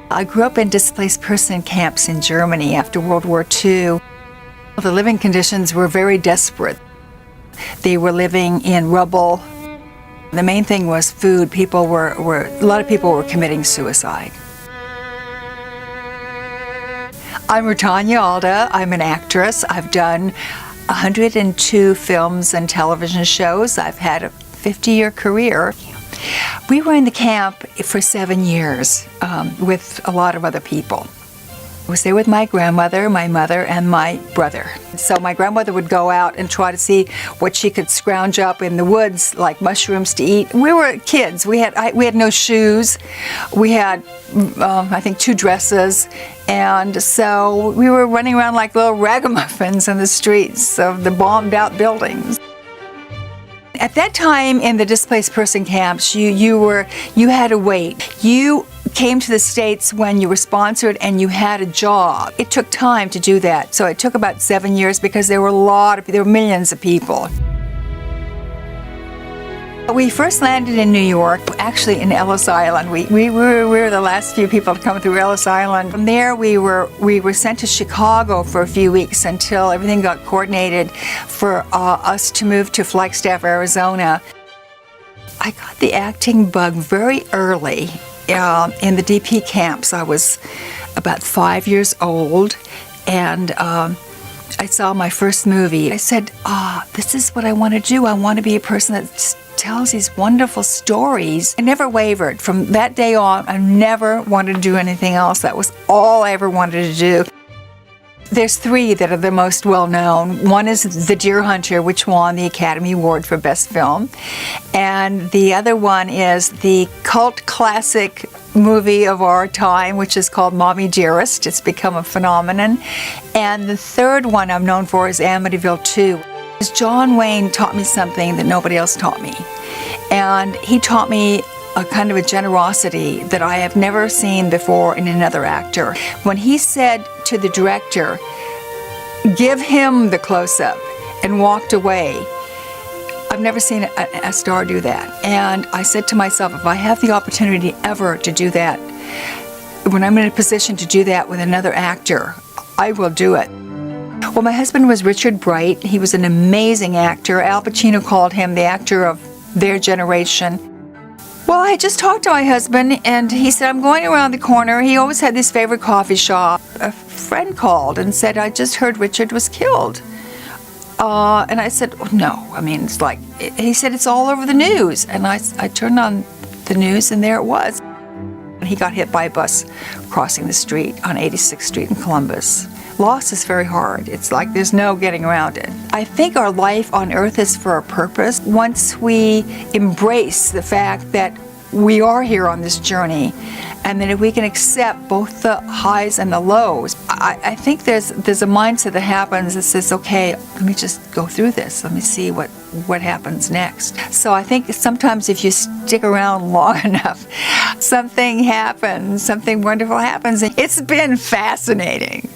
I grew up in displaced person camps in Germany after World War II. The living conditions were very desperate. They were living in rubble. The main thing was food. A lot of people were committing suicide. I'm Rutanya Alda. I'm an actress. I've done 102 films and television shows. I've had a 50-year career. We were in the camp for 7 years with a lot of other people. I was there with my grandmother, my mother, and my brother. So my grandmother would go out and try to see what she could scrounge up in the woods, like mushrooms to eat. We were kids. We had no shoes. We had, I think, 2 dresses. And so we were running around like little ragamuffins in the streets of the bombed-out buildings. At that time in the displaced person camps, you had to wait. You came to the States when you were sponsored and you had a job. It took time to do that. So it took about 7 years because there were millions of people. We first landed in New York, actually in Ellis Island. We were the last few people to come through Ellis Island. From there we were sent to Chicago for a few weeks until everything got coordinated for us to move to Flagstaff, Arizona. I got the acting bug very early in the DP camps. I was about 5 years old, and I saw my first movie. I said, this is what I want to do. I want to be a person that tells these wonderful stories. I never wavered. From that day on, I never wanted to do anything else. That was all I ever wanted to do. There's 3 that are the most well-known. One is The Deer Hunter, which won the Academy Award for Best Film. And the other one is the cult classic movie of our time, which is called Mommie Dearest. It's become a phenomenon. And the third one I'm known for is Amityville 2. John Wayne taught me something that nobody else taught me. And he taught me a kind of a generosity that I have never seen before in another actor. When he said to the director, give him the close-up, and walked away, I've never seen a star do that. And I said to myself, if I have the opportunity ever to do that, when I'm in a position to do that with another actor, I will do it. Well, my husband was Richard Bright. He was an amazing actor. Al Pacino called him the actor of their generation. Well, I just talked to my husband, and he said, I'm going around the corner. He always had this favorite coffee shop. A friend called and said, I just heard Richard was killed. And I said, oh, no. I mean, it's like, he said, it's all over the news. And I turned on the news, and there it was. He got hit by a bus crossing the street on 86th Street in Columbus. Loss is very hard. It's like there's no getting around it. I think our life on earth is for a purpose. Once we embrace the fact that we are here on this journey, and that if we can accept both the highs and the lows, I think there's a mindset that happens that says, okay, let me just go through this. Let me see what happens next. So I think sometimes if you stick around long enough, something happens, something wonderful happens. It's been fascinating.